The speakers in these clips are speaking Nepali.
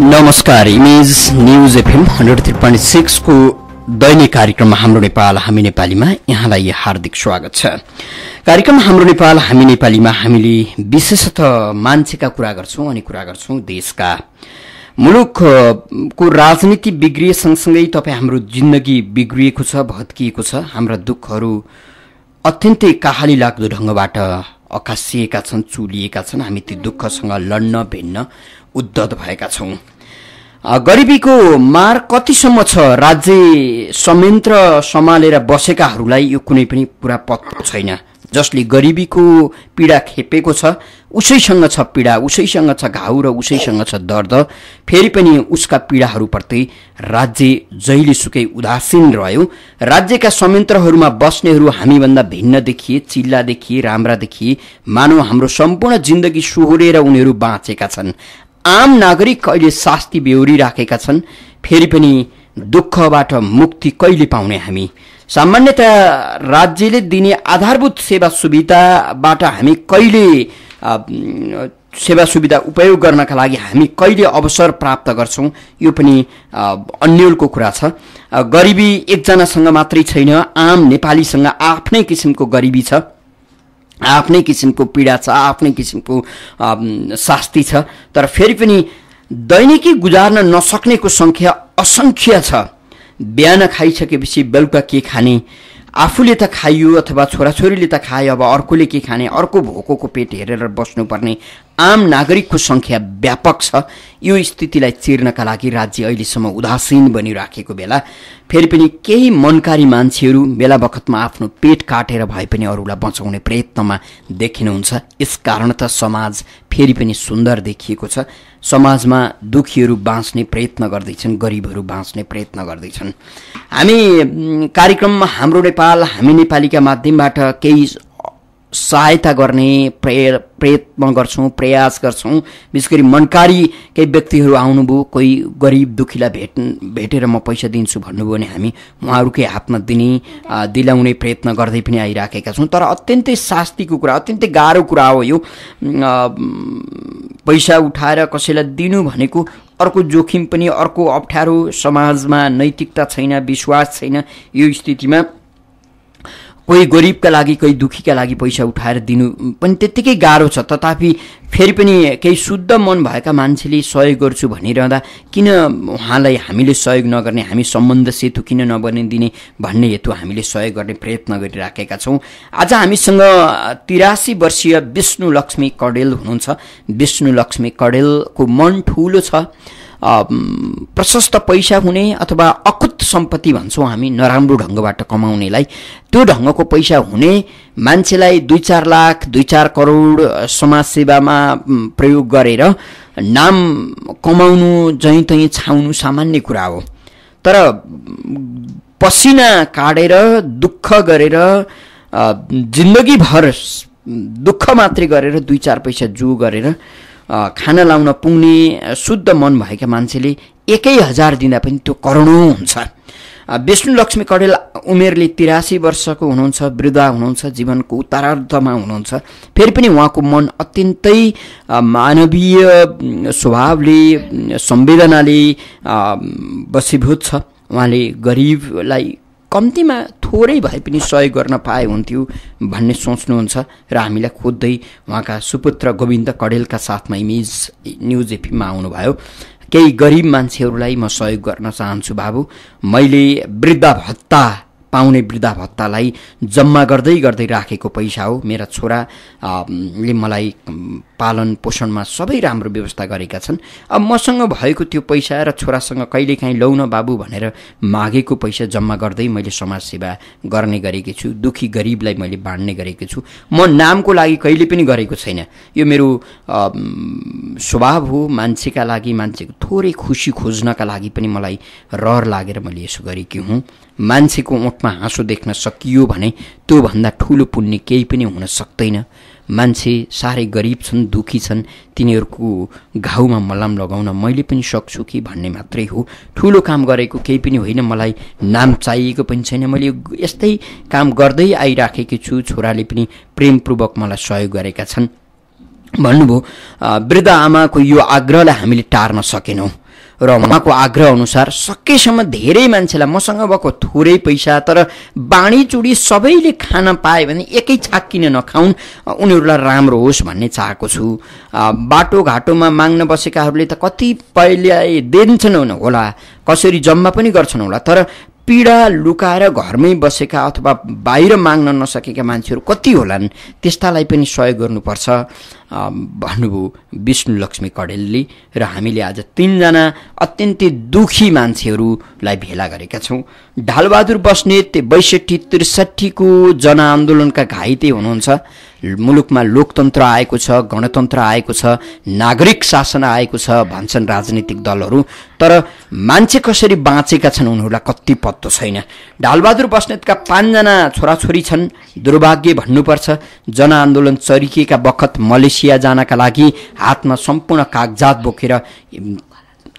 नमस्कार। इमेज न्यूज एफएम 103.6 को दैनिक कार्यक्रममा हाम्रो नेपाल हामी नेपालीमा यहाँलाई हार्दिक स्वागत छ। कार्यक्रम हाम्रो नेपाल हामी नेपालीमा हामीले विशेषतः मान्छेका कुरा गर्छौं अनि कुरा गर्छौं देशका। मुलुकको राजनीति बिग्रिए सँगसँगै तपाई हाम्रो जिन्दगी बिग्रिएको छ, भत्किएको छ। हाम्रा दुःखहरू अत्यन्तै कहाली लाग्दो ढंगबाट अकासिएका छन्, चुलिएका छन्। हामी ती दुःखसँग लड्न भिन्न उद्धत भएका छौं। गरिबीको मार कतिसम्म छ, राज्य संयन्त्र सम्हालेर बसेकाहरूलाई यो कुनै पनि पूरा पत्तो छैन। जसले गरिबीको पीडा खेपेको छ उसैसँग छ पीडा, उसैसँग छ घाउ र उसैसँग छ दर्द। फेरि पनि उसका पीडाहरूप्रति राज्य जहिलेसुकै उदासीन रह्यो। राज्यका संयन्त्रहरूमा बस्नेहरू हामीभन्दा भिन्न देखिए, चिल्ला देखिए, राम्रा देखिए, मानव हाम्रो सम्पूर्ण जिन्दगी सुहोरेर उनीहरू बाँचेका छन्। आम नागरिक अहिले शास्ति बेहोरिराखेका छन्। फेरि पनि दुःखबाट मुक्ति कहिले पाउने हामी? सामान्यतया राज्यले दिने आधारभूत सेवा सुविधाबाट हामी कहिले सेवा सुविधा उपयोग गर्नका लागि हामी कहिले अवसर प्राप्त गर्छौं, यो पनि अन्यलको कुरा छ। गरिबी एकजनासँग मात्रै छैन, आम नेपालीसँग आफ्नै किसिमको गरिबी छ, आफ्नै किसिमको पीडा छ, आफ्नै किसिमको शास्ति छ। तर फेरि पनि दैनिकी गुजार्न नसक्नेको संख्या असंख्य छ। बिहान खाइसकेपछि बेलुका के खाने, आफूले त खाइयो अथवा छोराछोरीले त खायो, अब अर्कोले के खाने, अर्को भोकोको पेट हेरेर बस्नुपर्ने आम नागरिकको संख्या व्यापक छ। यो स्थितिलाई चिर्नका लागि राज्य अहिलेसम्म उदासीन बनिराखेको बेला फेरि पनि केही मनकारी मान्छेहरू बेला बखतमा आफ्नो पेट काटेर भए पनि अरूलाई बचाउने प्रयत्नमा देखिनुहुन्छ। यसकारण त समाज फेरि पनि सुन्दर देखिएको छ। समाजमा दुखीहरू बाँच्ने प्रयत्न गर्दैछन्, गरिबहरू बाँच्ने प्रयत्न गर्दैछन्। हामी कार्यक्रममा हाम्रो नेपाल हामी नेपालीका माध्यमबाट केही सहायता गर्ने प्रयत्न गर्छौं, प्रयास गर्छौं। विशेष गरी मनकारी केही व्यक्तिहरू आउनुभयो, कोही गरिब दुखीलाई भेटेर म पैसा दिन्छु भन्नुभयो भने हामी उहाँहरूकै हातमा दिलाउने प्रयत्न गर्दै पनि आइराखेका छौं। तर अत्यन्तै शास्तिको कुरा, अत्यन्तै गाह्रो कुरा हो यो। पैसा उठाएर कसैलाई दिनु भनेको अर्को जोखिम पनि, अर्को अप्ठ्यारो। समाजमा नैतिकता छैन, विश्वास छैन। यो स्थितिमा कोही गरिबका लागि, कोही दुखीका लागि पैसा उठाएर दिनु पनि त्यत्तिकै गाह्रो छ। तथापि फेरि पनि केही शुद्ध मन भएका मान्छेले सहयोग गर्छु भनिरहँदा किन उहाँलाई हामीले सहयोग नगर्ने, हामी सम्बन्ध सेतु किन नबनिदिने भन्ने हेतु हामीले सहयोग गर्ने प्रयत्न गरिराखेका छौं। आज हामीसँग 83 वर्षीय विष्णुलक्ष्मी कडेल हुनुहुन्छ। विष्णुलक्ष्मी कडेलको मन ठूलो छ। प्रशस्त पैसा हुने अथवा अकुत सम्पत्ति भन्छौं हामी नराम्रो ढंगबाट कमाउनेलाई, त्यो ढंगको पैसा हुने मान्छेलाई 2-4 लाख 2-4 करोड समाजसेवामा प्रयोग गरेर नाम कमाउनु, जहीँ छाउनु सामान्य कुरा हो। तर पसिना काटेर दुःख गरेर जिन्दगीभर दुःख मात्रै गरेर 2-4 पैसा जो गरेर खाना लाउन पुग्ने शुद्ध मन भएका मान्छेले 1000 दिँदा पनि त्यो करोडौं हुन्छ। विष्णुलक्ष्मी कडेल उमेरले 83 वर्षको हुनुहुन्छ, वृद्ध हुनुहुन्छ, जीवनको उत्तरार्धमा हुनुहुन्छ। फेरि पनि उहाँको मन अत्यन्तै मानवीय स्वभावले, संवेदनाले बसीभूत छ। उहाँले गरिबलाई कम्तीमा थोरै भए पनि सहयोग गर्न पाए हुन्थ्यो भन्ने सोच्नुहुन्छ र हामीलाई खोज्दै उहाँका सुपुत्र गोविन्द कडेलका साथमा इमेज न्युज एफएममा आउनुभयो। केही गरिब मान्छेहरूलाई म सहयोग गर्न चाहन्छु बाबु, मैले वृद्ध भत्ता पाउने वृद्ध भत्तालाई जम्मा गर्दै राखेको पैसा हो। मेरा छोराले मलाई पालन पोषणमा सबै राम्रो व्यवस्था गरेका छन्। अब मसँग भएको त्यो पैसा र छोरासँग कहिलेकाहीँ लौ न बाबु भनेर मागेको पैसा जम्मा गर्दै मैले समाजसेवा गर्ने गरेकी छु। दुखी गरिबलाई मैले बाँड्ने गरेकी छु। म नामको लागि कहिले पनि गरेको छैन। यो मेरो स्वभाव हो। मान्छेका लागि, मान्छेको थोरै खुसी खोज्नका लागि पनि मलाई रहर लागेर मैले यसो गरेकी हुँ। मान्छेको ओठमा हाँसो देख्न सकियो भने त्यो भन्दा ठूलो पुण्य केही पनि हुन सक्दैन। मान्छे साह्रै गरिब छन्, दुखी छन्, तिनीहरूको घाउमा मलम लगाउन मैले पनि सक्छु कि भन्ने मात्रै हो। ठूलो काम गरेको केही पनि होइन, मलाई नाम चाहिएको पनि छैन। मैले यस्तै काम गर्दै आइराखेकी छु। छोराले पनि प्रेमपूर्वक मलाई सहयोग गरेका छन् भन्नुभयो। वृद्ध आमाको यो आग्रहलाई हामीले टार्न सकेनौं। र उहाँको आग्रह अनुसार सकेसम्म धेरै मान्छेलाई मसँग भएको थोरै पैसा तर बाँडीचुडी सबैले खान पाए भने एकै छाक किन नखाउन्, उनीहरूलाई राम्रो होस् भन्ने चाहेको छु। बाटोघाटोमा माग्न बसेकाहरूले त कतिपयले दिन्छन् होला, कसरी जम्मा पनि गर्छन् होला, तर पीडा लुकाएर घरमै बसेका अथवा बाहिर माग्न नसकेका मान्छेहरू कति होलान्, त्यस्तालाई पनि सहयोग गर्नुपर्छ भन्नुभयो विष्णुलक्ष्मी कडेलले। र हामीले आज 3 जना अत्यन्तै दुखी मान्छेहरूलाई भेला गरेका छौँ। ढालबहादुर बस्नेत 62-63 को जनआन्दोलनका घाइते हुनुहुन्छ। मुलुकमा लोकतन्त्र आएको छ, गणतन्त्र आएको छ, नागरिक शासन आएको छ भन्छन् राजनीतिक दलहरू, तर मान्छे कसरी बाँचेका छन् उनीहरूलाई कति पत्तो छैन। ढालबहादुर बस्नेतका 5 जना छोराछोरी छन्। दुर्भाग्य भन्नुपर्छ, जनआन्दोलन चर्किएका बखत मलेसिया जानका लागि हातमा सम्पूर्ण कागजात बोकेर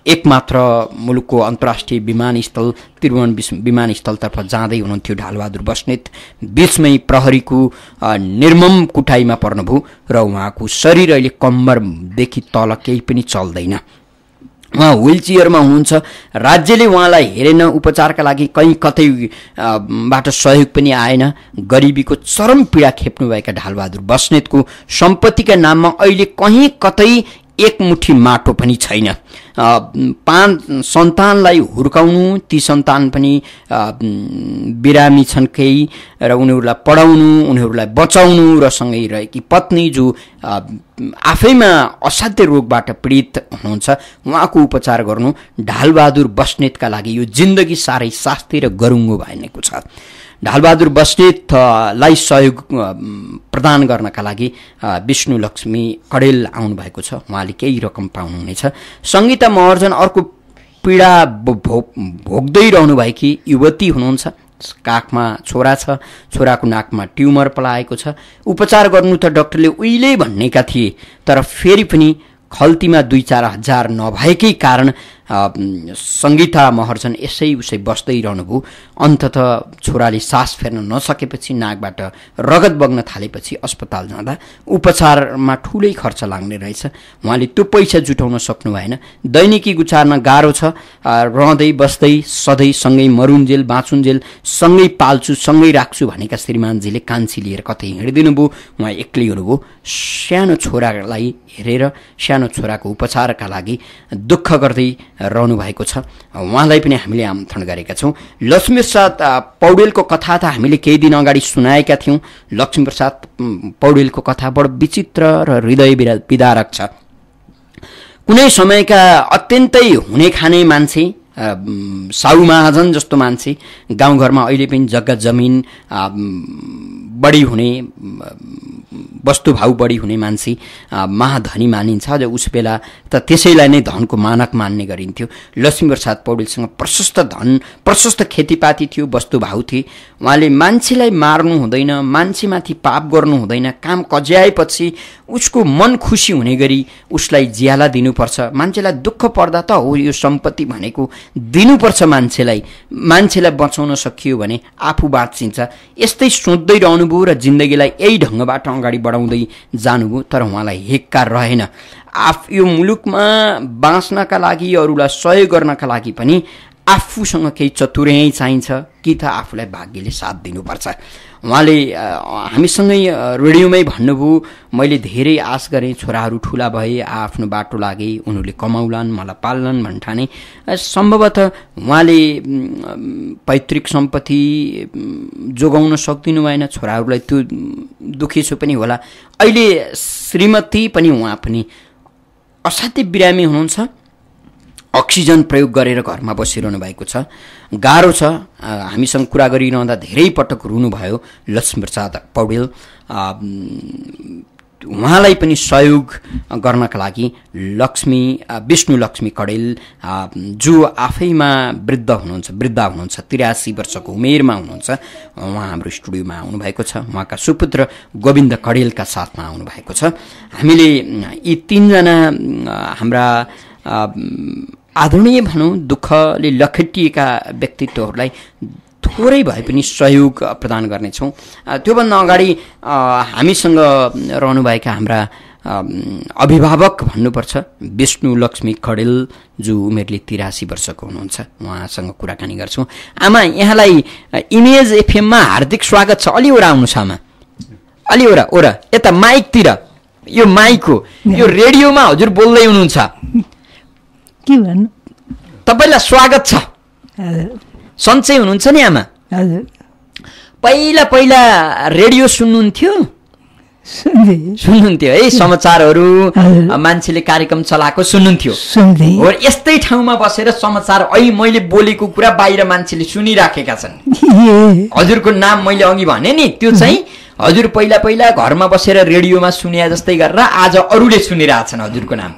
एकमात्र मुलुकको अन्तर्राष्ट्रिय विमानस्थल त्रिभुवन विमानस्थलतर्फ जाँदै हुनुहुन्थ्यो ढालबहादुर बस्नेत। बीचमै प्रहरीको निर्मम कुटाइमा पर्नुभयो र उहाँको शरीर अहिले कम्मरदेखि तल केही पनि चल्दैन। उहाँ व्हिलचेयरमा हुनुहुन्छ। राज्यले उहाँलाई हेरेन, उपचारका लागि कहीँ कतैबाट सहयोग पनि आएन। गरिबीको चरम पीडा खेप्नुभएका ढालबहादुर बस्नेतको सम्पत्तिका नाममा अहिले कहीँ कतै एक मुठी माटो पनि छैन। 5 सन्तानलाई हुर्काउनु, ती सन्तान पनि बिरामी छन् केही, र उनीहरूलाई पढाउनु, उनीहरूलाई बचाउनु, र सँगै रहेकी पत्नी जो आफैमा असाध्य रोगबाट पीडित हुनुहुन्छ उहाँको उपचार गर्नु ढालबहादुर बस्नेतका लागि यो जिन्दगी साह्रै शास्ति र गरुङ्गो भएको छ। ढालबहादुर बस्नेतलाई सहयोग प्रदान गर्नका लागि विष्णुलक्ष्मी कडेल आउनुभएको छ। उहाँले केही रकम पाउनुहुनेछ। सङ्गीता महर्जन अर्को पीडा भोग्दै रहनुभएकी युवती हुनुहुन्छ। काखमा छोरा छ, छोराको नाकमा ट्युमर पलाएको छ। उपचार गर्नु त डाक्टरले उहिले भन्नेका थिए, तर फेरि पनि खल्तीमा 2-4 हजार नभएकै कारण सङ्गीता महर्जन यसै उसै बस्दै रहनुभयो। अन्ततः छोराले सास फेर्न नसकेपछि, नाकबाट रगत बग्न थालेपछि अस्पताल जाँदा उपचारमा ठुलै खर्च लाग्ने रहेछ। उहाँले त्यो पैसा जुटाउन सक्नु भएन। दैनिकी गुजार्न गाह्रो छ। रहँदै बस्दै सधैँ सँगै मरुन्जेल बाँचुन्जेल, सँगै पाल्छु सँगै राख्छु भनेका श्रीमानजीले कान्छी लिएर कतै हिँडिदिनु भयो। उहाँ एक्लै हुनुभयो। सानो छोरालाई हेरेर, सानो छोराको उपचारका लागि दुःख गर्दै रहनु भएको छ। उहाँलाई पनि हामीले आमन्त्रण गरेका छौँ। लक्ष्मीप्रसाद पौडेलको कथा त हामीले केही दिन अगाडि सुनाएका थियौँ। लक्ष्मीप्रसाद पौडेलको कथा बडो विचित्र र हृदय विदारक छ। कुनै समयका अत्यन्तै हुने खाने मान्छे, साहु महाजन जस्तो मान्छे, गाउँघरमा अहिले पनि जग्गा जमिन बढी हुने, वस्तुभाउ बढी हुने मान्छे, महाधनी मानिन्छ। अझ उस बेला त त्यसैलाई नै धनको मानक मान्ने गरिन्थ्यो। लक्ष्मीप्रसाद पौडेलसँग प्रशस्त धन, प्रशस्त खेतीपाती थियो, वस्तुभाउ थिए। उहाँले मान्छेलाई मार्नु हुँदैन, मान्छेमाथि पाप गर्नु हुँदैन, काम कज्याएपछि उसको मन खुसी हुने गरी उसलाई ज्याला दिनुपर्छ। मान्छेलाई दुःख पर्दा त हो यो सम्पत्ति भनेको दिनुपर्छ मान्छेलाई, मान्छेलाई बचाउन सकियो भने आफू बाँचिन्छ। यस्तै सोच्दै रहनुभयो र जिन्दगीलाई यही ढङ्गबाट अगाडि बढाउँदै जानुभयो। तर उहाँलाई हेक्का रहेन। यो मुलुकमा बाँच्नका लागि, अरूलाई सहयोग गर्नका लागि पनि आफूसँग केही चतुर्याइ चाहिन्छ कि त आफूलाई भाग्यले साथ दिनुपर्छ। उहाँले हामीसँगै रेडियोमै भन्नुभयो, मैले धेरै आश गरेँ, छोराहरू ठुला भए, आफ्नो बाटो लागे, उनीहरूले कमाउलान्, मलाई पाल्लान् भन्ठाने। सम्भवतः उहाँले पैतृक सम्पत्ति जोगाउन सक्दिनु भएन, छोराहरूलाई त्यो दुखी छु पनि होला। अहिले श्रीमती पनि, उहाँ पनि असाध्यै बिरामी हुनुहुन्छ। अक्सिजन प्रयोग गरेर घरमा बसिरहनु भएको छ। गाह्रो छ। हामीसँग कुरा गरिरहँदा धेरै पटक रुनुभयो लक्ष्मीप्रसाद पौडेल। उहाँलाई पनि सहयोग गर्नका लागि विष्णुलक्ष्मी कडेल, जो आफैमा वृद्धा हुनुहुन्छ, 83 वर्षको उमेरमा हुनुहुन्छ, उहाँ हाम्रो स्टुडियोमा आउनुभएको छ। उहाँका सुपुत्र गोविन्द कडेलका साथमा आउनुभएको छ। हामीले यी 3 जना हाम्रा आदरणीय भनौँ, दुःखले लखेटिएका व्यक्तित्वहरूलाई थोरै भए पनि सहयोग प्रदान गर्नेछौँ। त्योभन्दा अगाडि हामीसँग रहनुभएका हाम्रा अभिभावक भन्नुपर्छ विष्णु लक्ष्मी खडेल जो उमेरले 83 वर्षको हुनुहुन्छ, उहाँसँग कुराकानी गर्छौँ। आमा, यहाँलाई इमेज एफएममा हार्दिक स्वागत छ। अलि ओरा आउनुहोस् आमा, अलि ओरा यता माइकतिर, यो माइक हो, यो रेडियोमा हजुर बोल्दै हुनुहुन्छ। के भन्नु, तपाईँलाई स्वागत छ। सन्चै हुनुहुन्छ नि आमा? हजुर। पहिला पहिला रेडियो सुन्नुहुन्थ्यो है? समाचारहरू मान्छेले कार्यक्रम चलाएको सुन्नुहुन्थ्यो हो? यस्तै ठाउँमा बसेर समाचार अहिले मैले बोलेको कुरा बाहिर मान्छेले सुनिराखेका छन्। हजुरको नाम मैले अघि भने नि, त्यो चाहिँ हजुर पहिला पहिला घरमा बसेर रेडियोमा सुने जस्तै गरेर आज अरूले सुनिरहेछन् हजुरको नाम।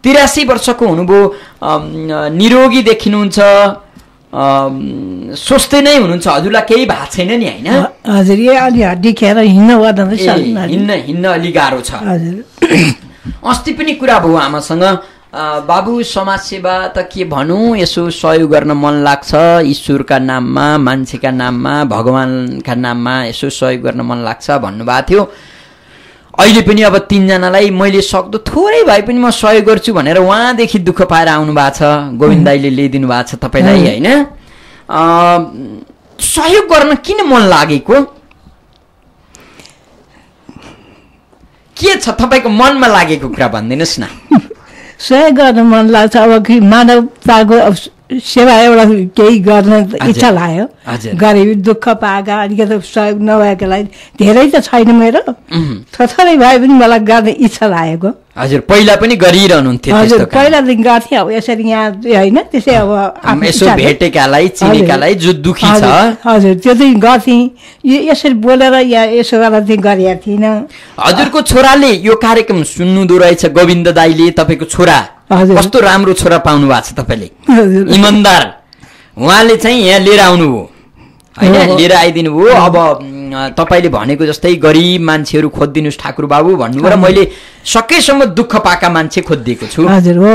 83 वर्षको हुनुभयो, निरोगी देखिनुहुन्छ, स्वस्थ नै हुनुहुन्छ, हजुरलाई केही भएको छैन नि होइन? हजुर, अलि हड्डी खेर हिँड्न अलि गाह्रो छ। अस्ति पनि कुरा भयो आमासँग, बाबु समाजसेवा त के भनौँ, यसो सहयोग गर्न मन लाग्छ, ईश्वरका नाममा, मान्छेका नाममा, भगवानका नाममा यसो सहयोग गर्न मन लाग्छ भन्नुभएको थियो। अहिले पनि अब 3 जनालाई मैले सक्दो थोरै भए पनि म सहयोग गर्छु भनेर उहाँदेखि दुःख पाएर आउनु भएको छ। गोविन्द दाइले ल्याइदिनु भएको छ तपाईँलाई होइन? सहयोग गर्न किन मन लागेको के छ तपाईँको मनमा लागेको कुरा भनिदिनुहोस् न। सहयोग गर्न मन लाग्छ, अब कि मानवताको सेवा एउटा केही गर्न इच्छा लाग्यो। गरिबी दुःख पाएका, अलिकति सहयोग नभएकोलाई धेरै त छैन मेरो, थोरै भए पनि मलाई गर्ने इच्छा लागेको। हजुर, पहिला पनि गरिरहनुहुन्थ्यो? हजुर, पहिलादेखि गर्थेँ। अब यसरी यहाँ होइन, त्यसै अब यसो भेटेकालाई चिनेकालाई जो दुखी छ, हजुर त्यो चाहिँ गर्थेँ। यसरी बोलेर या यसो गरेर चाहिँ गरेका थिइनँ। हजुरको छोराले यो कार्यक्रम सुन्नुहुँदो रहेछ, गोविन्द दाइले, तपाईँको छोरा कस्तो राम्रो छोरा पाउनु भएको छ तपाईँले, इमानदार। उहाँले चाहिँ यहाँ लिएर आउनुभयो होइन, लिएर आइदिनु भयो। अब तपाईँले भनेको जस्तै गरिब मान्छेहरू खोजिदिनुहोस् ठाकुर बाबु भन्नुभयो र मैले सकेसम्म दुःख पाएका मान्छे खोजिदिएको छु। हजुर हो,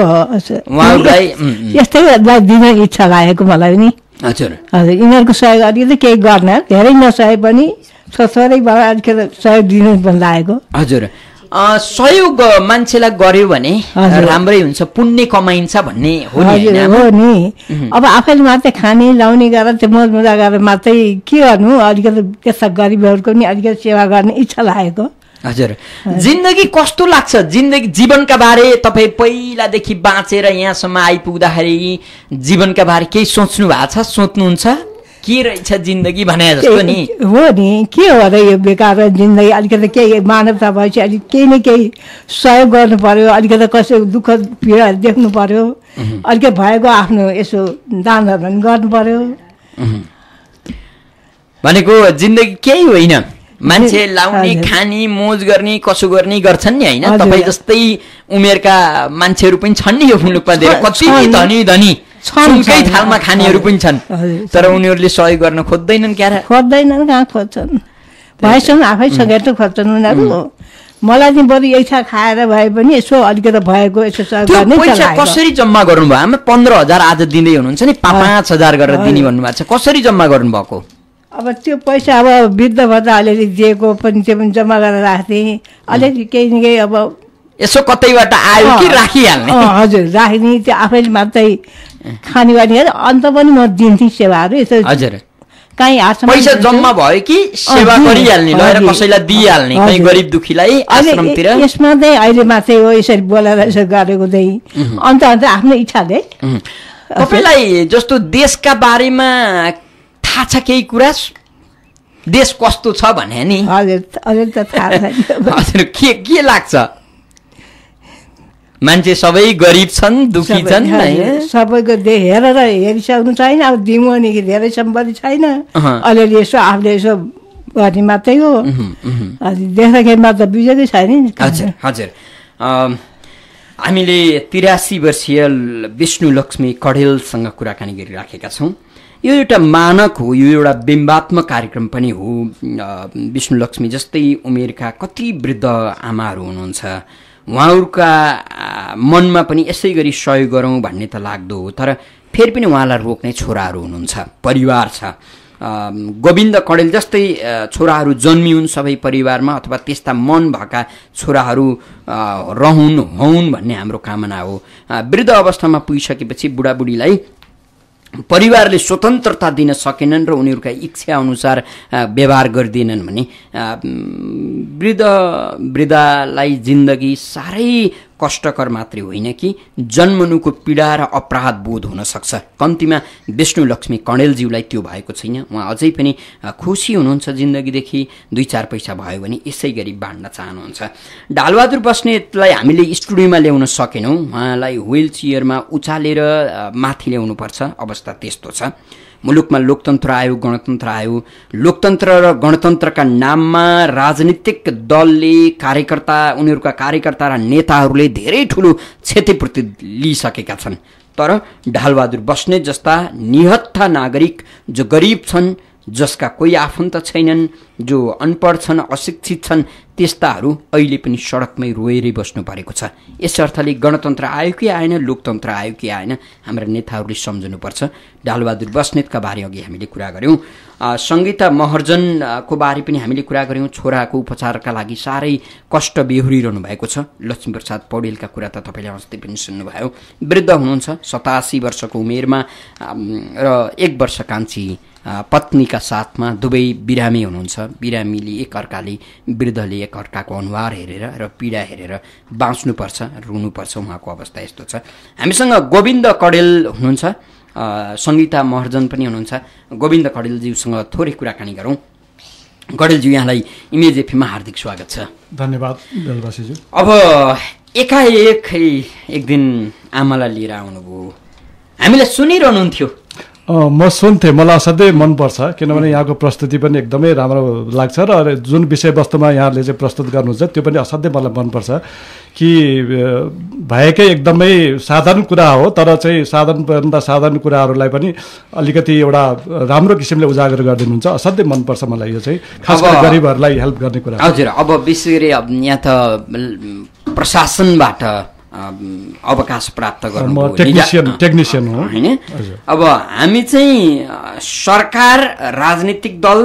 उहाँहरूलाई यस्तै दिन इच्छा लागेको मलाई पनि। हजुर हजुर, यिनीहरूको सहयोग अलिकति केही गर्न, धेरै नसहे पनि थोरै भए अलिकति सहयोग दिनु मन लागेको। हजुर, सहयोग मान्छेलाई गर्यो भने राम्रै हुन्छ, पुण्य कमाइन्छ भन्ने हो नि। अब आफैले मात्रै खाने लाउने गरेर त्यो मजमुजा गरेर मात्रै के गर्नु, अलिकति त्यस्ता गरिबहरूको पनि अलिकति सेवा गर्ने इच्छा लागेको। हजुर, जिन्दगी कस्तो लाग्छ? जीवनका बारे तपाईँ पहिलादेखि बाँचेर यहाँसम्म आइपुग्दाखेरि जीवनका बारे केही सोच्नु भएको छ, सोच्नुहुन्छ के रहेछ जिन्दगी भने जस्तो नि? हो नि, के हो र यो बेकार जिन्दगी, अलिकति केही मानवता भएपछि अलिक केही न केही सहयोग गर्नु पर्यो, अलिकति कसै दुःख पीडा देख्नु पर्यो, अलिकति भएको आफ्नो यसो दान धर्म गर्नु पर्यो। भनेको जिन्दगी केही होइन, मान्छे लाउने खाने मोज गर्ने कसो गर्ने गर्छन् नि होइन? तपाईँ जस्तै उमेरका मान्छेहरू पनि छन् नि यो मुलुकमा, धेरै कति धनी धनी सुनकै थालमा खानेहरू पनि छन्, तर उनीहरूले सहयोग गर्न खोज्दैनन्। खोज्दैनन्, कहाँ खोज्छन्? भएसम्म आफैसँग हेर्नु खोज्छन् उनीहरू। मलाई चाहिँ बरु इच्छा खाएर भए पनि यसो अलिकति भएको यसो सहयोग गर्ने। पैसा कसरी जम्मा गर्नुभयो आमा? 15,000 आज दिँदै हुनुहुन्छ नि, 5,000 गरेर दिने भन्नुभएको छ, कसरी जम्मा गर्नुभएको? अब त्यो पैसा अब वृद्ध भत्ता अलिअलि दिएको पनि त्यो पनि जम्मा गरेर राख्थेँ, अलिअलि केही न केही अब यसो कतैबाट आयो कि राखिहाल्ने? हजुर, राख्ने, त्यो आफैले मात्रै खाने बानी, अन्त पनि म दिन्थेँ सेवाहरू यसो। हजुर, कहीँ पैसा जम्मा भयो कि सेवा गरिहाल्ने, लगेर कसैलाई दिइहाल्ने, कहीँ गरिब दुखीलाई आश्रमतिर? यसमा चाहिँ अहिले मात्रै हो, यसरी बोलेर यसो गरेको चाहिँ अन्त आफ्नो इच्छाले। तपाईँलाई जस्तो देशका बारेमा थाहा छ केही कुरा? देश कस्तो छ भने नि? हजुर त थाहा छैन। हजुर, के लाग्छ? मान्छे सबै गरिब छन्, दुखी छन्, सबैको हेरेर हेरिसक्नु छैन। अब दिउँ नि धेरै सम्पत्ति छैन, अलिअलि यसो आफूले यसो गर्ने मात्रै हो। देख्दाखेरि त बुझेकै छैन नि। हजुर हजुर, हामीले 83 वर्षीय विष्णु लक्ष्मी कढेलसँग कुराकानी गरिराखेका छौँ। यो एउटा मानक हो, यो एउटा बिम्बात्मक कार्यक्रम पनि हो। विष्णु लक्ष्मी जस्तै उमेरका कति वृद्ध आमाहरू हुनुहुन्छ, उहाँहरूका मनमा पनि यसै गरी सहयोग गरौँ भन्ने त लाग्दो हो, तर फेरि पनि उहाँलाई रोक्ने छोराहरू हुनुहुन्छ, परिवार छ। गोविन्द कडेल जस्तै छोराहरू जन्मिउन् सबै परिवारमा अथवा त्यस्ता मन भएका छोराहरू हुन् भन्ने हाम्रो कामना हो। वृद्ध अवस्थामा पुगिसकेपछि बुढाबुढीलाई परिवारले स्वतन्त्रता दिन सकेनन् र उनीहरूका इच्छा अनुसार व्यवहार गरिदिएनन् भने वृद्धलाई जिन्दगी साह्रै कष्टकर मात्रै होइन कि जन्मनुको पीडा र अपराध बोध हुन सक्छ। कम्तीमा विष्णुलक्ष्मी कणेलज्यूलाई त्यो भएको छैन। उहाँ अझै पनि खुसी हुनुहुन्छ जिन्दगीदेखि, 2-4 पैसा भयो भने यसै गरी बाँड्न चाहनुहुन्छ। ढालबहादुर बस्नेतलाई हामीले स्टुडियोमा ल्याउन सकेनौँ। उहाँलाई व्हील चेयरमा उचालेर माथि ल्याउनुपर्छ, अवस्था त्यस्तो छ। मुलुकमा लोकतन्त्र आयो, गणतन्त्र आयो। लोकतन्त्र र गणतन्त्रका नाममा राजनीतिक दलले उनीहरूका कार्यकर्ता र नेताहरूले धेरै ठुलो क्षतिपूर्ति लिइसकेका छन्। तर ढालबहादुर बस्नेत जस्ता निहत्था नागरिक जो गरिब छन्, जसका कोही आफन्त छैनन्, जो अनपढ छन्, अशिक्षित छन्, त्यस्ताहरू अहिले पनि सडकमै रोएरै बस्नु परेको छ। यस अर्थले गणतन्त्र आयो कि आएन, लोकतन्त्र आयो कि आएन, हाम्रा नेताहरूले सम्झनुपर्छ। ढालबहादुर बस्नेतका बारे अघि हामीले कुरा गऱ्यौँ। सङ्गीता महर्जनको बारे पनि हामीले कुरा गऱ्यौँ। छोराको उपचारका लागि साह्रै कष्ट बेहोरिरहनु भएको छ। लक्ष्मीप्रसाद पौडेलका कुरा त तपाईँले अस्ति पनि सुन्नुभयो। वृद्ध हुनुहुन्छ, 87 वर्षको उमेरमा र 1 वर्ष कान्छी पत्नीका साथमा दुवै बिरामी हुनुहुन्छ। बिरामीले एकअर्काले, वृद्धले एकअर्काको अनुहार हेरेर र पीडा हेरेर बाँच्नुपर्छ, रुनुपर्छ। उहाँको अवस्था यस्तो छ। हामीसँग गोविन्द कडेल हुनुहुन्छ, सङ्गीता महर्जन पनि हुनुहुन्छ। गोविन्द कडेलज्यूसँग थोरै कुराकानी गरौँ। कडेलज्यू, यहाँलाई इमेज एफएममा हार्दिक स्वागत छ। धन्यवाद बेलबासीज्यू। अब एकाएक एक दिन आमालाई लिएर आउनुभयो, हामीलाई सुनिरहनुहुन्थ्यो। म सुन्थेँ, मलाई असाध्यै मनपर्छ, किनभने यहाँको प्रस्तुति पनि एकदमै राम्रो लाग्छ र जुन विषयवस्तुमा यहाँले चाहिँ प्रस्तुत गर्नुहुन्छ त्यो पनि असाध्यै मलाई मनपर्छ कि भएकै एकदमै साधारण कुरा हो, तर चाहिँ साधारणभन्दा साधारण कुराहरूलाई पनि अलिकति एउटा राम्रो किसिमले उजागर गरिदिनुहुन्छ। असाध्यै मनपर्छ मलाई यो चाहिँ, खास गरी गरिबहरूलाई हेल्प गर्ने कुरा। हजुर, अब विशेष गरी यहाँ त प्रशासनबाट अवकाश प्राप्त गर्नु टेक्निसियन हो हैन। अब हामी चाहिँ सरकार, राजनीतिक दल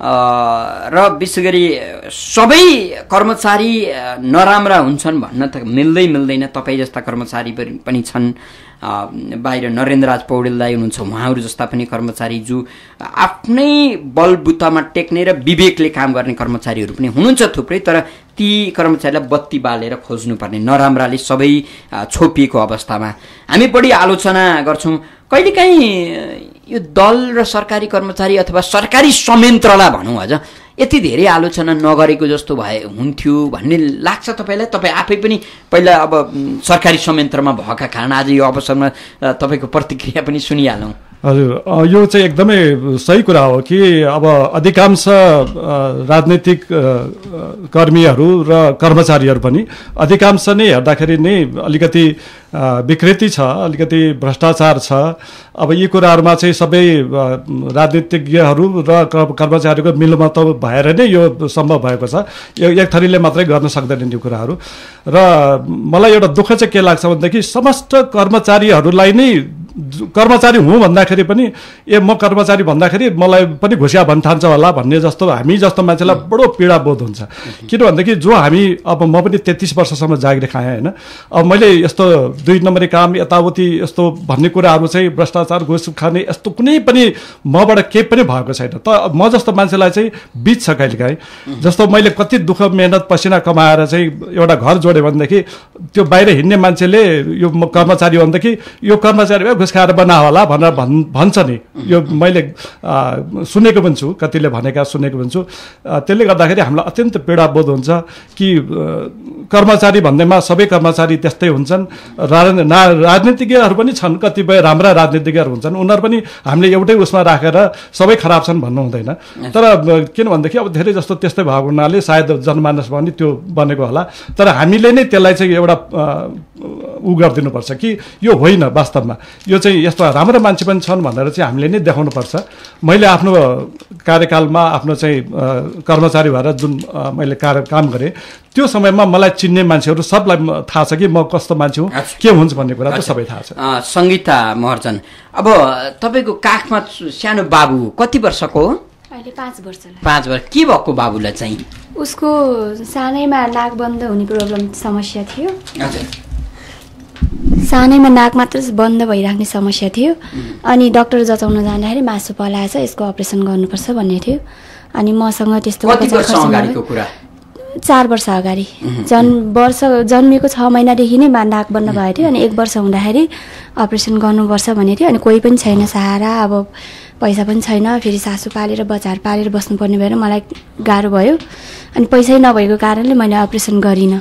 र विशेष गरी सबै कर्मचारी नराम्रा हुन्छन् भन्न त मिल्दैन। तपाईँ जस्ता कर्मचारी पनि छन्, बाहिर नरेन्द्रराज पौडेल दाइ हुनुहुन्छ, उहाँहरू जस्ता पनि कर्मचारी जो आफ्नै बलबुतामा टेक्ने र विवेकले काम गर्ने कर्मचारीहरू पनि हुनुहुन्छ थुप्रै। तर ती कर्मचारीलाई बत्ती बालेर खोज्नुपर्ने, नराम्राले सबै छोपिएको अवस्थामा हामी बढी आलोचना गर्छौँ। कहिलेकाहीँ यो दल र सरकारी कर्मचारी अथवा सरकारी संयन्त्रलाई भनौँ अझ यति धेरै आलोचना नगरेको जस्तो हुन्थ्यो भन्ने लाग्छ तपाईँलाई? तपाईँ आफै पनि पहिला अब सरकारी संयन्त्रमा भएका कारण आज यो अवसरमा तपाईँको प्रतिक्रिया पनि सुनिहालौँ। हजुर, यो चाहिँ एकदमै सही कुरा हो कि अब अधिकांश राजनीतिक कर्मीहरू र कर्मचारीहरू पनि अधिकांश नै हेर्दाखेरि नै अलिकति विकृति छ, अलिकति भ्रष्टाचार छ। अब यी कुराहरूमा चाहिँ सबै राजनीतिज्ञहरू र कर्मचारीको मिलमतलब भएर नै यो सम्भव भएको छ। यो एक थरीले मात्रै गर्न सक्दैनन् यो कुराहरू। र मलाई एउटा दुःख चाहिँ के लाग्छ भनेदेखि समस्त कर्मचारीहरूलाई नै कर्मचारी हुँ भन्दाखेरि पनि म कर्मचारी भन्दाखेरि मलाई पनि घुसिया भन्न ठान्छ होला भन्ने जस्तो हामी जस्तो मान्छेलाई बडो पीडा बोध हुन्छ। किन भनेदेखि जो हामी, अब म पनि 33 वर्षसम्म जागिर खाएँ होइन, अब मैले यस्तो 2 नम्बरी काम यताउति यस्तो भन्ने कुराहरू चाहिँ भ्रष्टाचार, घुस खाने यस्तो कुनै पनि मबाट केही पनि भएको छैन। त म जस्तो मान्छेलाई चाहिँ बिच छ कहिलेकाहीँ। जस्तो मैले कति दुःख मेहनत पसिना कमाएर चाहिँ एउटा घर जोडेँ भनेदेखि त्यो बाहिर हिँड्ने मान्छेले यो कर्मचारी हो भनेदेखि यो कर्मचारी भए घुस खाएर बना होला भनेर भन्छ नि। यो मैले सुनेको पनि छु, कतिले भनेका सुनेको पनि छु। त्यसले गर्दाखेरि हामीलाई अत्यन्त पीडा बोध हुन्छ कि कर्मचारी भन्दैमा सबै कर्मचारी त्यस्तै हुन्छन्। राजनीतिज्ञहरू पनि छन्, कतिपय राम्रा राजनीतिज्ञहरू हुन्छन्, उनीहरू पनि हामीले एउटै उसमा राखेर सबै खराब छन् भन्नु हुँदैन। तर किन भनेदेखि अब धेरै जस्तो त्यस्तै भएको हुनाले सायद जनमानसमा पनि त्यो बनेको होला। तर हामीले नै त्यसलाई चाहिँ एउटा उ गरिदिनुपर्छ कि यो होइन, वास्तवमा यो चाहिँ यस्तो राम्रो मान्छे पनि छन् भनेर चाहिँ हामीले नै देखाउनुपर्छ। मैले आफ्नो कार्यकालमा आफ्नो चाहिँ कर्मचारी भएर जुन मैले काम गरेँ त्यो समयमा मलाई चिन्ने मान्छेहरू सबलाई थाहा छ कि म कस्तो मान्छे हुँ, के हुन्छ भन्ने कुरा त सबै थाहा छ। सङ्गीता महर्जन, अब तपाईँको काखमा सानो बाबु कति वर्षको हो? अहिले 5 वर्ष। 5 वर्ष। के भएको बाबुलाई चाहिँ? उसको सानैमा नाक बन्द हुने प्रब्लम समस्या थियो। सानैमा नाक मात्र बन्द भइराख्ने समस्या थियो। अनि डाक्टर जचाउन जाँदाखेरि मासु पलाएछ, यसको अपरेसन गर्नुपर्छ भन्ने थियो। अनि मसँग त्यस्तो 4 वर्ष अगाडि जन्मिएको 6 महिनादेखि नै नाक बन्द भएको थियो। अनि 1 वर्ष हुँदाखेरि अपरेसन गर्नुपर्छ भन्ने थियो। अनि कोही पनि छैन सहारा, अब पैसा पनि छैन, फेरि सासू पालेर बच्चाहरू पालेर बस्नुपर्ने भएर मलाई गाह्रो भयो। अनि पैसै नभएको कारणले मैले अपरेसन गरिनँ।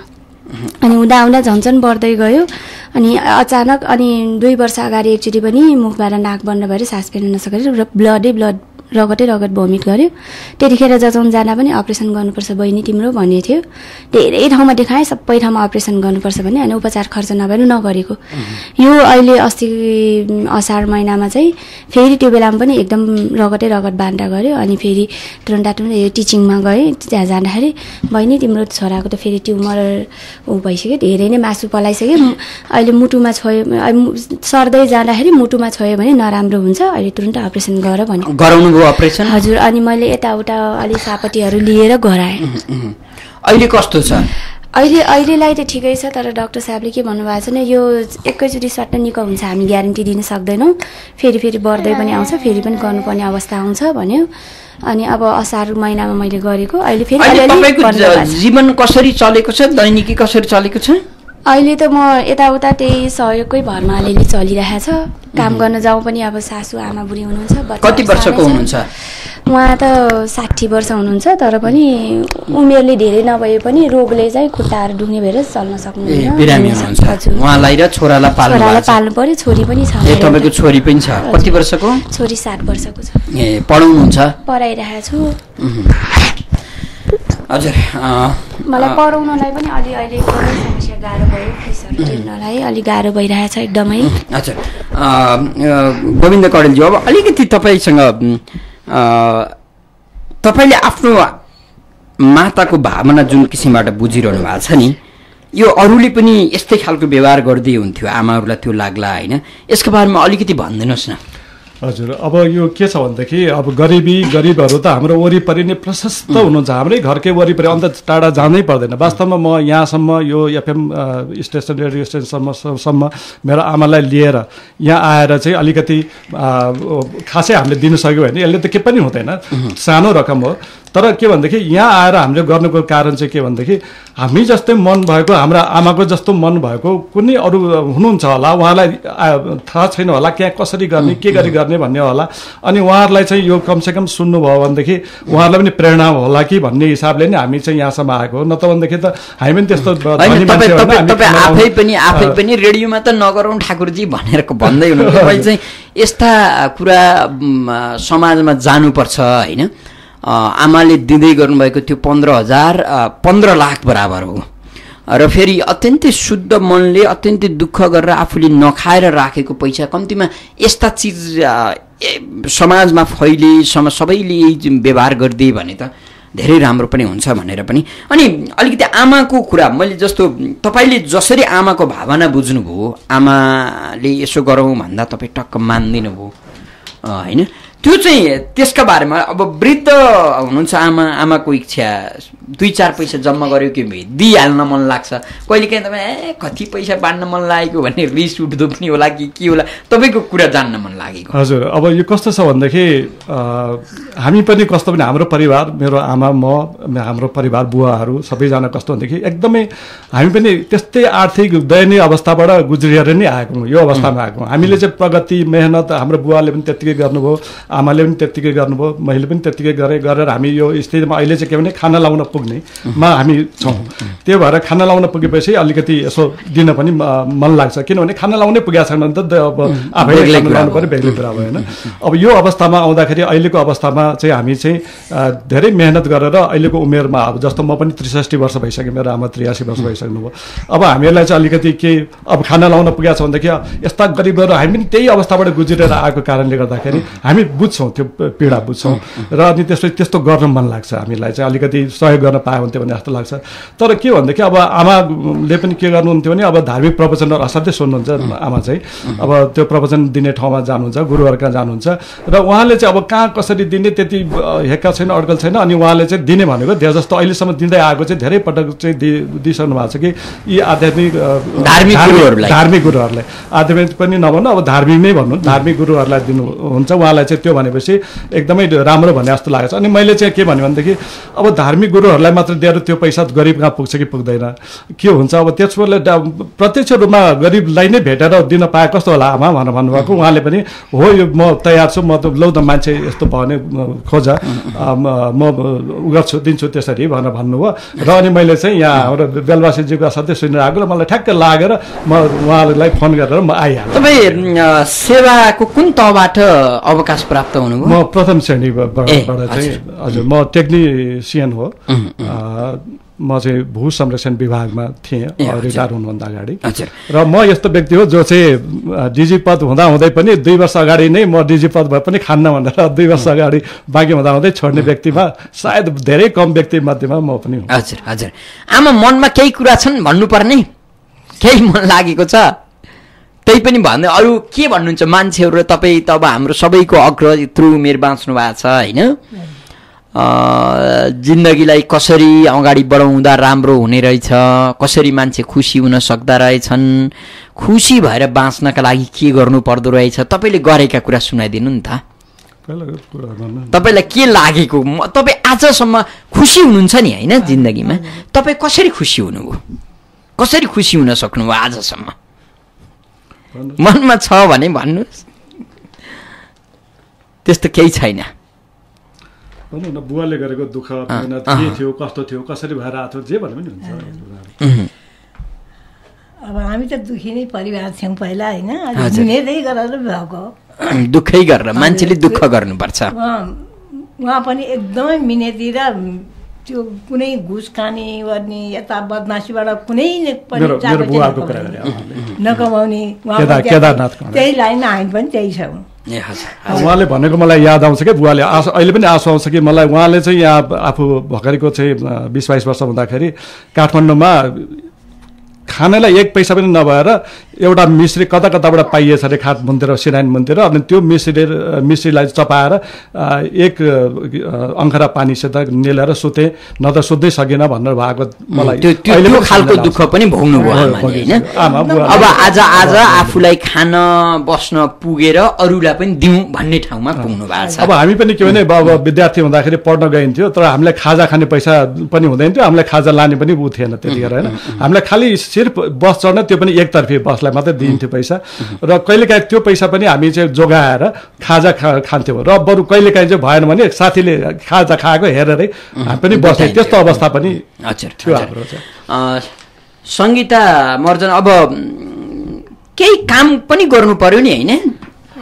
अनि हुँदा झन्झन बढ्दै गयो। अनि अचानक 2 वर्ष अगाडि एकचोटि पनि मुखबाट नाक बन्द भएर सास फेर्न नसकेर रगत भोमिट गर्यो। त्यतिखेर जचाउन जाँदा पनि अपरेसन गर्नुपर्छ बहिनी तिम्रो भन्ने थियो। धेरै ठाउँमा देखाएँ, सबै ठाउँमा अपरेसन गर्नुपर्छ भने, अनि उपचार खर्च नभएर नगरेको। यो अहिले अस्ति असार महिनामा चाहिँ फेरि त्यो बेलामा पनि एकदम रगत बान्टा गऱ्यो। अनि फेरि तुरन्त टिचिङमा गएँ। त्यहाँ जाँदाखेरि बहिनी तिम्रो छोराको त फेरि ट्युमर भइसक्यो, धेरै नै मासु पलाइसक्यो, अहिले मुटुमा छोयो, सर्दै जाँदाखेरि मुटुमा छोयो भने नराम्रो हुन्छ, अहिले तुरन्त अपरेसन गर भन्यो। अपरेसन? हजुर। अनि मैले यताउता अलि सापटीहरू लिएर गराएँ। अहिले कस्तो छ? अहिलेलाई त ठिकै छ, तर डाक्टर साहबले के भन्नुभएको छ भने यो एकैचोटि सट्ट निको हुन्छ हामी ग्यारेन्टी दिन सक्दैनौँ, फेरि बढ्दै पनि आउँछ, फेरि पनि गर्नुपर्ने अवस्था आउँछ भन्यो। अनि अब असार महिनामा मैले गरेको। अहिले फेरि जीवन कसरी चलेको छ, दैनिकी कसरी चलेको छ? अहिले त म यताउता त्यही सहयोगकै भरमा अलिअलि चलिरहेछ। काम गर्न जाउँ पनि अब सासू आमा बुढी हुनुहुन्छ। कति वर्षको हुनुहुन्छ? उहाँ त 60 वर्ष हुनुहुन्छ, तर पनि उमेरले धेरै नभए पनि रोगले चाहिँ खुट्टाहरू दुख्ने भएर चल्न सक्नुहुन्न। बिरामी हुनुहुन्छ। उहाँलाई र छोरालाई पाल्नु पर्यो। छोरी पनि छ। तपाईँको छोरी पनि छ? कति वर्षको? छोरी 7 वर्षको छ। पढाउनुहुन्छ? पढाइरहेको छु। हजुर। मलाई पढाउनलाई पनि अहिले एकदमै समस्या गाह्रो भयो, फिसहरू तिर्नलाई अलि गाह्रो भइरहेछ एकदमै। अच्छा, गोविन्द कडेलज्यू, अब अलिकति तपाईँसँग तपाईँले आफ्नो माताको भावना जुन किसिमबाट बुझिरहनु भएको छ नि, यो अरूले पनि यस्तै खालको व्यवहार गर्दै हुन्थ्यो, आमाहरूलाई त्यो लाग्ला होइन, यसको बारेमा अलिकति भनिदिनुहोस् न। हजुर, अब यो के छ भनेदेखि अब गरिबहरू त हाम्रो वरिपरि नै प्रशस्त हुनुहुन्छ, हाम्रै घरकै वरिपरि, अन्त टाढा जानै पर्दैन। वास्तवमा म यहाँसम्म यो एफएम स्टेसन रेडियो स्टेसनसम्म मेरो आमालाई लिएर यहाँ आएर चाहिँ अलिकति खासै हामीले दिन सक्यो भने यसले त के पनि हुँदैन, सानो रकम हो। तर के भनेदेखि यहाँ आएर हामीले गर्नुको कारण चाहिँ के भनेदेखि हामी जस्तै मन भएको, हाम्रा आमाको जस्तो मन भएको कुनै अरू हुनुहुन्छ होला, उहाँलाई थाहा छैन होला क्या कसरी गर्ने, के गरी गर्ने भन्ने होला। अनि उहाँहरूलाई चाहिँ यो कमसेकम सुन्नुभयो भनेदेखि उहाँहरूलाई पनि प्रेरणा होला कि भन्ने हिसाबले नै हामी चाहिँ यहाँसम्म आएको हो। न त भनेदेखि त हामी पनि त्यस्तो आफै पनि रेडियोमा त नगरौँ ठाकुरजी भनेर भन्दै हुनुहुन्छ। मैले चाहिँ यस्ता कुरा समाजमा जानुपर्छ होइन। आमाले दिँदै गर्नुभएको त्यो 15 लाख बराबर हो, र फेरि अत्यन्तै शुद्ध मनले अत्यन्तै दुःख गरेर आफूले नखाएर राखेको पैसा, कम्तीमा यस्ता चिज समाजमा फैले सबैले यही व्यवहार गरिदिए भने त धेरै राम्रो पनि हुन्छ भनेर पनि। अनि अलिकति आमाको कुरा मैले जस्तो तपाईँले जसरी आमाको भावना बुझ्नुभयो, आमाले यसो गरौँ भन्दा तपाईँ टक्क मान्दिनु भयो होइन, त्यो चाहिँ त्यसका बारेमा अब वृद्ध हुनुहुन्छ आमाको इच्छा 2-4 पैसा जम्मा गर्यो कि दिइहाल्न मन लाग्छ, कहिलेकाहीँ तपाईँ कति पैसा बाँड्न मन लागेको भन्ने रिस उठ्दो पनि होला कि के होला, तपाईँको कुरा जान्न मन लागेको। हजुर, अब यो कस्तो छ भनेदेखि हामी पनि कस्तो भने हाम्रो परिवार, मेरो आमा, म, हाम्रो परिवार बुवाहरू सबैजना कस्तो भनेदेखि एकदमै हामी पनि त्यस्तै आर्थिक दयनीय अवस्थाबाट गुज्रिएर नै आएको, यो अवस्थामा आएको। हामीले चाहिँ प्रगति मेहनत हाम्रो बुवाले पनि त्यत्तिकै गर्नुभयो, आमाले पनि त्यत्तिकै गर्नुभयो, मैले पनि त्यत्तिकै गरेर हामी यो स्थितिमा अहिले चाहिँ के भने खाना लाउन पुग्नेमा हामी छौँ। त्यो भएर खाना लाउन पुगेपछि अलिकति यसो दिन पनि मन लाग्छ, किनभने खाना लाउनै पुगेको छैन भने त अब आफै लाउनु पर्यो, बेग्लै कुरा भयो होइन। अब यो अवस्थामा आउँदाखेरि अहिलेको अवस्थामा चाहिँ हामी चाहिँ धेरै मेहनत गरेर अहिलेको उमेरमा अब जस्तो म पनि 63 वर्ष भइसक्यो, मेरो आमा 83 वर्ष भइसक्नुभयो। अब हामीहरूलाई चाहिँ अलिकति के अब खाना लाउन पुगेको छ भनेदेखि यस्ता गरिबहरू हामी पनि त्यही अवस्थाबाट गुज्रेर आएको कारणले गर्दाखेरि हामी बुझ्छौँ, त्यो पीडा बुझ्छौँ र अनि त्यसपछि त्यस्तो गर्न मन लाग्छ हामीलाई चाहिँ, अलिकति सहयोग गर्न पायो हुन्थ्यो भने जस्तो लाग्छ। तर के भनेदेखि अब आमाले पनि के गर्नुहुन्थ्यो भने अब धार्मिक प्रवचनहरू असाध्यै सुन्नुहुन्छ आमा चाहिँ, अब त्यो प्रवचन दिने ठाउँमा जानुहुन्छ, गुरुहरू कहाँ जानुहुन्छ र उहाँले चाहिँ अब कहाँ कसरी दिने त्यति हेक्का छैन, अड्कल छैन। अनि उहाँले चाहिँ दिने भनेको धेरै जस्तो अहिलेसम्म दिँदै आएको चाहिँ धेरै पटक चाहिँ दिइसक्नु भएको छ कि यी आध्यात्मिक धार्मिक गुरुहरूलाई, आध्यात्मिक पनि नभन्नु अब धार्मिक नै भन्नु, धार्मिक गुरुहरूलाई दिनुहुन्छ। उहाँलाई चाहिँ त्यो भनेपछि एकदमै राम्रो भने जस्तो लागेको छ। अनि मैले चाहिँ के भन्यो भनेदेखि अब धार्मिक गुरुहरूलाई मात्र दिएर त्यो पैसा गरिब कहाँ पुग्छ कि पुग्दैन, के हुन्छ। अब त्यसले प्रत्यक्ष रूपमा गरिबलाई नै भेटेर दिन पाए कस्तो होला आमा भनेर भन्नुभएको। उहाँले पनि हो यो म तयार छु, म त लौ त मान्छे यस्तो भयो भने खोज म उ गर्छु दिन्छु त्यसरी भनेर भन्नुभयो। र अनि मैले चाहिँ यहाँ हाम्रो बेलवासीजीको असाध्यै सुनेर आएको र मलाई ठ्याक्क लागेर म उहाँलाई फोन गरेर म आइहालेँ। तपाईँ सेवाको कुन तहबाट अवकाश प्राप्त हुनुभयो? म प्रथम श्रेणीबाट चाहिँ हजुर, म टेक्निसियन हो। म चाहिँ भू संरक्षण विभागमा थिएँ रिटायर हुनुभन्दा अगाडि। र म यस्तो व्यक्ति हो जो चाहिँ डिजी पद हुँदाहुँदै पनि 2 वर्ष अगाडि नै म डिजी पद भए पनि खान्न भनेर 2 वर्ष अगाडि बाँकी हुँदाहुँदै छोड्ने व्यक्तिमा सायद धेरै कम व्यक्ति मध्येमा म पनि हुँ। हजुर हजुर। आमा मनमा केही कुरा छन् भन्नुपर्ने, केही मन लागेको छ त्यही पनि भन्दै अरू के भन्नुहुन्छ मान्छेहरू? र तपाईँ त अब हाम्रो सबैको अग्रयत्रु उमेर बाँच्नु भएको छ होइन, जिन्दगीलाई कसरी अगाडि बढाउँदा राम्रो हुने रहेछ, कसरी मान्छे खुसी हुन सक्दा रहेछन्, खुसी भएर बाँच्नका लागि के गर्नु पर्दो रहेछ, तपाईँले गरेका कुरा सुनाइदिनु नि त। तपाईँलाई के लागेको, तपाईँ आजसम्म खुसी हुनुहुन्छ नि होइन जिन्दगीमा, तपाईँ कसरी खुसी हुनुभयो, कसरी खुसी हुन सक्नुभयो आजसम्म? मनमा छ भने भन्नुहोस्। त्यस्तो केही छैन? भनौँ न बुवाले गरेको दुःख मेहनत के थियो, कस्तो थियो, कसरी भएर आएको थियो, जे भने पनि हुन्छ। अब हामी त दुखी नै परिवार थियौँ पहिला होइन, मिहिनेतै गरेर भएको, दुःखै गरेर मान्छेले दुःख गर्नुपर्छ। उहाँ पनि एकदमै मिहिनेती र त्यो कुनै घुस खाने गर्ने यता बदमासीबाट कुनै पनि नकमाउने, त्यही लाइन हामी पनि त्यही छौँ। उहाँले भनेको मलाई याद आउँछ कि बुवाले अहिले पनि आँसु आउँछ कि मलाई। उहाँले चाहिँ यहाँ आफू भर्खरको चाहिँ 20-22 वर्ष हुँदाखेरि काठमाडौँमा खानालाई 1 पैसा पनि नभएर एउटा मिश्री कता कताबाट पाइएछ अरे खाट मुन्तिर सिराइन मुन्तिर, अनि त्यो मिश्रीलाई चपाएर 1 अङ्खरा पानीसित निलेर सुते, न त सुत्दै सकिन भनेर भएको मलाई त्यो खालको दुःख पनि भोग्नुभयो हैन। अब आज आफूलाई खान बस्न पुगेर अरूलाई पनि दिउँ भन्ने ठाउँमा पुग्नु भएको छ। अब हामी पनि के भने अब विद्यार्थी हुँदाखेरि पढ्न गइन्थ्यो, तर हामीलाई खाजा खाने पैसा पनि हुँदैन थियो, हामीलाई खाजा लाने पनि उ थिएन त्यतिखेर होइन। हामीलाई खालि सिर्फ बस चढ्न त्यो पनि एकतर्फी बसलाई मात्रै दिइन्थ्यो पैसा, र कहिलेकाहीँ त्यो पैसा पनि हामी चाहिँ जोगाएर खाजा खान्थ्यौँ। र बरु कहिलेकाहीँ चाहिँ भएन भने साथीले खाजा खाएको हेरेरै हामी पनि बस्ने त्यस्तो अवस्था पनि थियो हाम्रो चाहिँ। सङ्गीता मर्जन, अब केही काम पनि गर्नु पर्यो नि होइन?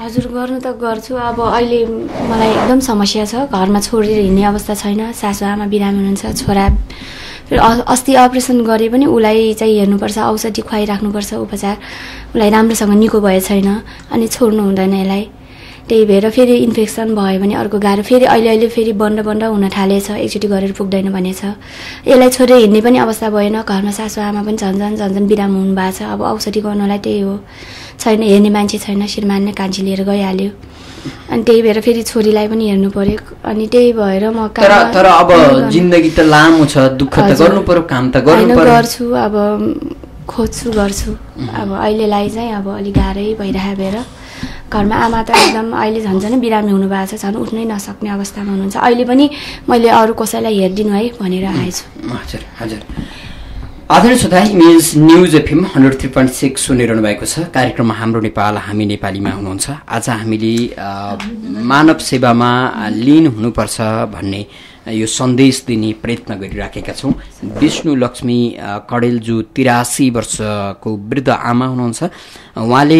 हजुर गर्नु त गर्छु। अब अहिले मलाई एकदम समस्या छ, घरमा छोडेर हिँड्ने अवस्था छैन, सासु आमा बिरामी हुनुहुन्छ, छोरा अस्ति अपरेसन गरे पनि उसलाई चाहिँ हेर्नुपर्छ, औषधि खुवाइराख्नुपर्छ, उपचार उसलाई राम्रोसँग निको भए छैन, अनि छोड्नु हुँदैन यसलाई। त्यही भएर फेरि इन्फेक्सन भयो भने अर्को गाह्रो, फेरि अहिले फेरि बन्द हुन थालेछ, एकचोटि गरेर पुग्दैन भनेछ। यसलाई छोडेर हिँड्ने पनि अवस्था भएन, घरमा सासु आमा पनि झन्झन बिरामी हुनुभएको छ। अब औषधि गर्नलाई त्यही हो, छैन हेर्ने मान्छे छैन, श्रीमान नै कान्छी लिएर गइहाल्यो, अनि त्यही भएर फेरि छोरीलाई पनि हेर्नु पर्यो। अनि त्यही भएर म तर अब जिन्दगी त लामो छ, दुःख त गर्नु पर्यो, काम त गर्नु पर्यो। गर्छु, अब गर्छु। अब अहिलेलाई चाहिँ अब अलिक गाह्रै भइरहेको भएर घरमा आमा त एकदम अहिले झन् बिरामी हुनुभएको छ, झन् उठ्नै नसक्ने अवस्थामा हुनुहुन्छ। अहिले पनि मैले अरू कसैलाई हेरिदिनु है भनेर आएछु। हजुर हजुर। आदरणीय श्रोता, इमेज न्युज एफएम 103.6 सुनिरहनु भएको छ। कार्यक्रममा हाम्रो नेपाल हामी नेपालीमा हुनुहुन्छ। आज हामीले मानव सेवामा लीन हुनुपर्छ भन्ने यो सन्देश दिने प्रयत्न गरिराखेका छौँ। विष्णु लक्ष्मी कडेल जो 83 वर्षको वृद्ध आमा हुनुहुन्छ। उहाँले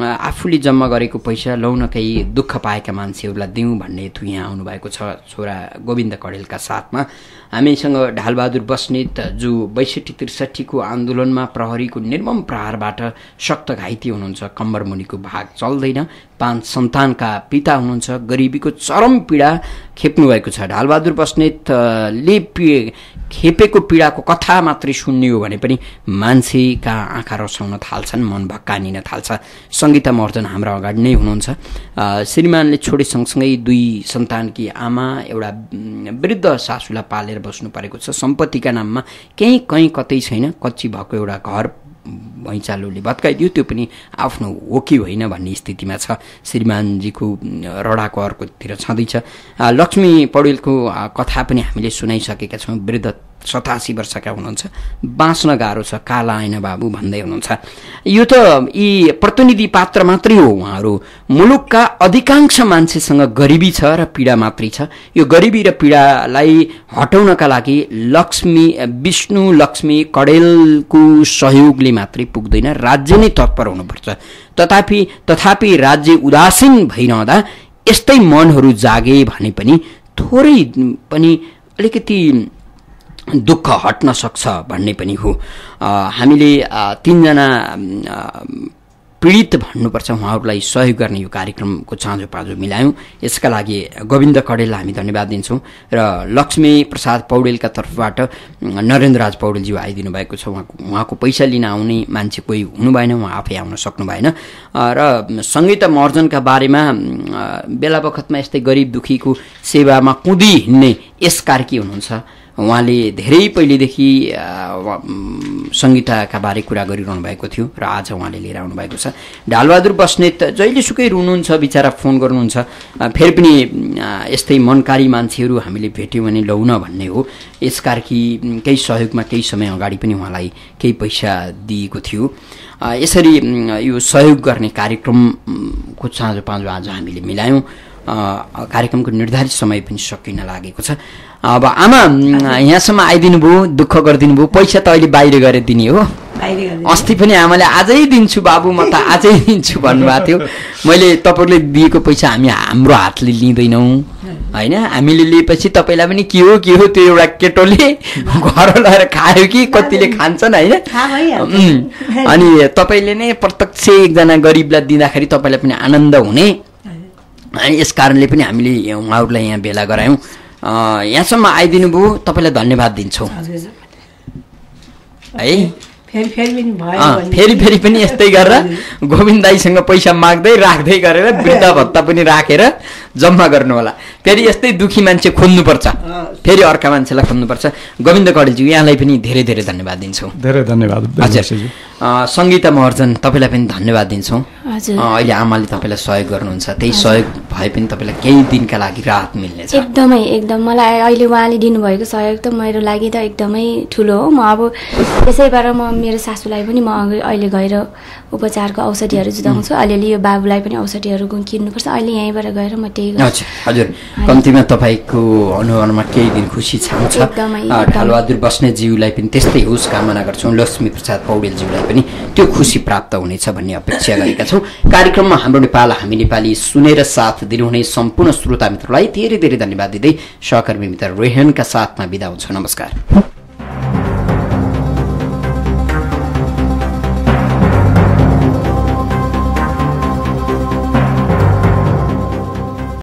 आफूले जम्मा गरेको पैसा लौन केही दुःख पाएका मान्छेहरूलाई दिउँ भन्ने हेतु यहाँ आउनुभएको छ छोरा गोविन्द कडेलका साथमा। हामीसँग ढालबहादुर बस्नेत जो 62-63 को आन्दोलनमा प्रहरीको निर्मम प्रहारबाट सक्त घाइते हुनुहुन्छ। कम्बरमुनिको भाग चल्दैन, 5 सन्तानका पिता हुनुहुन्छ। गरिबीको चरम पीडा खेप्नु भएको छ। ढालबहादुर बस्नेतले खेपेको पीडाको कथा मात्रै सुन्ने हो भने पनि मान्छेका आँखा रसाउन थाल्छन्, मन भक्कानिन थाल्छ। सङ्गीता महर्जन हाम्रा अगाडि नै हुनुहुन्छ। श्रीमानले छोडे सँगसँगै 2 सन्तानकी आमा, एउटा वृद्ध सासूलाई पालेर बस्नु परेको छ। सम्पत्तिका नाममा कहीँ कतै छैन। कच्ची भएको एउटा घर भैँचालोले भत्काइदियो, त्यो पनि आफ्नो हो कि होइन भन्ने स्थितिमा छ। श्रीमानजीको रडाको अर्कोतिर छँदैछ। लक्ष्मी पौडेलको कथा पनि हामीले सुनाइसकेका छौँ। वृद्ध 87 वर्षका हुनुहुन्छ। बाँच्न गाह्रो छ, काला आएन बाबु भन्दै हुनुहुन्छ। यो त यी प्रतिनिधि पात्र मात्रै हो। उहाँहरू मुलुकका अधिकांश मान्छेसँग गरिबी छ र पीडा मात्रै छ। यो गरिबी र पीडालाई हटाउनका लागि विष्णु लक्ष्मी कडेलको सहयोगले मात्रै पुग्दैन, राज्य नै तत्पर हुनुपर्छ। तथापि राज्य उदासीन भइरहँदा यस्तै मनहरू जागे भने पनि थोरै पनि अलिकति दुःख हट्न सक्छ भन्ने पनि हो। हामीले 3 जना पीडित भन्नुपर्छ, उहाँहरूलाई सहयोग गर्ने यो कार्यक्रमको चाँजो पाँजो मिलायौँ। यसका लागि गोविन्द कडेललाई हामी धन्यवाद दिन्छौँ र लक्ष्मी प्रसाद पौडेलका तर्फबाट नरेन्द्रराज पौडेलज्यू आइदिनु भएको छ। उहाँको पैसा लिन आउने मान्छे कोही हुनु भएन, उहाँ आफै आउन सक्नु भएन। र सङ्गीता महर्जनका बारेमा बेला बखतमा यस्तै गरिब दुखीको सेवामा कुदी हिँड्ने यस कार्की हुनुहुन्छ। उहाँले धेरै पहिलेदेखि सङ्गीताका बारे कुरा गरिरहनु भएको थियो र आज उहाँले लिएर आउनु भएको छ। ढालबहादुर बस्नेत जहिलेसुकै रुनुहुन्छ, बिचरा फोन गर्नुहुन्छ। फेरि पनि यस्तै मनकारी मान्छेहरू हामीले भेट्यौँ भने लौन भन्ने हो। यस कार्की केही सहयोगमा केही समय अगाडि पनि उहाँलाई केही पैसा दिएको थियो। यसरी यो सहयोग गर्ने कार्यक्रमको चाँजो पाँजो आज हामीले मिलायौँ। कार्यक्रमको निर्धारित समय पनि सकिन लागेको छ। अब आमा यहाँसम्म आइदिनु भयो, दुःख गरिदिनु भयो। पैसा त अहिले बाहिर गरेर दिने हो। अस्ति पनि आमाले आजै दिन्छु बाबु, म त आजै दिन्छु भन्नुभएको थियो। मैले तपाईँले दिएको पैसा हामी हाम्रो हातले लिँदैनौँ होइन। हामीले लिएपछि तपाईँलाई पनि के हो त्यो एउटा केटोले घर लगाएर खायो कि कतिले खान्छन् होइन। अनि तपाईँले नै प्रत्यक्ष एकजना गरिबलाई दिँदाखेरि तपाईँलाई पनि आनन्द हुने। यस कारणले पनि हामीले उहाँहरूलाई यहाँ भेला गरायौँ। यहाँसम्म आइदिनु भयो, तपाईँलाई धन्यवाद दिन्छौँ है। फेरि पनि यस्तै गरेर गोविन्द दाईसँग पैसा माग्दै राख्दै गरेर वृद्ध भत्ता पनि राखेर जम्मा गर्नु होला। फेरि यस्तै दुखी मान्छे खोज्नुपर्छ, फेरि अर्का मान्छेलाई खोज्नुपर्छ। गोविन्द कडेलज्यू, यहाँलाई पनि धेरै धेरै धन्यवाद दिन्छौँ। धेरै धन्यवाद। हजुर, सङ्गीता महर्जन तपाईँलाई पनि धन्यवाद दिन्छौँ। अहिले आमाले तपाईँलाई सहयोग गर्नुहुन्छ, त्यही सहयोग भए पनि तपाईँलाई केही दिनका लागि राहत मिल्नेछ। एकदम मलाई अहिले उहाँले दिनुभएको सहयोग त मेरो लागि त एकदमै ठुलो हो। म अब त्यसैबाट म मेरो सासूलाई पनि म अहिले गएर उपचारको औषधिहरू जुटाउँछु। अलिअलि यो बाबुलाई पनि औषधिहरू किन्नुपर्छ। अहिले यहीँबाट गएर म त्यही गर्छु। हजुर, कम्तीमा तपाईँको अनुहारमा केही दिन खुसी छाउँछ। ढालबहादुर बस्नेतज्यूलाई पनि त्यस्तै होस् कामना गर्छौँ। लक्ष्मी प्रसाद पौडेलज्यूलाई पनि त्यो खुसी प्राप्त हुनेछ भन्ने अपेक्षा गरेका छौँ। कार्यक्रममा हाम्रो नेपाल हामी नेपाली सुनेर साथ दिनुहुने सम्पूर्ण श्रोता मित्रलाई धेरै धेरै धन्यवाद दिँदै सहकर्मी मित्र रेहनका साथमा बिदा हुन्छ। नमस्कार।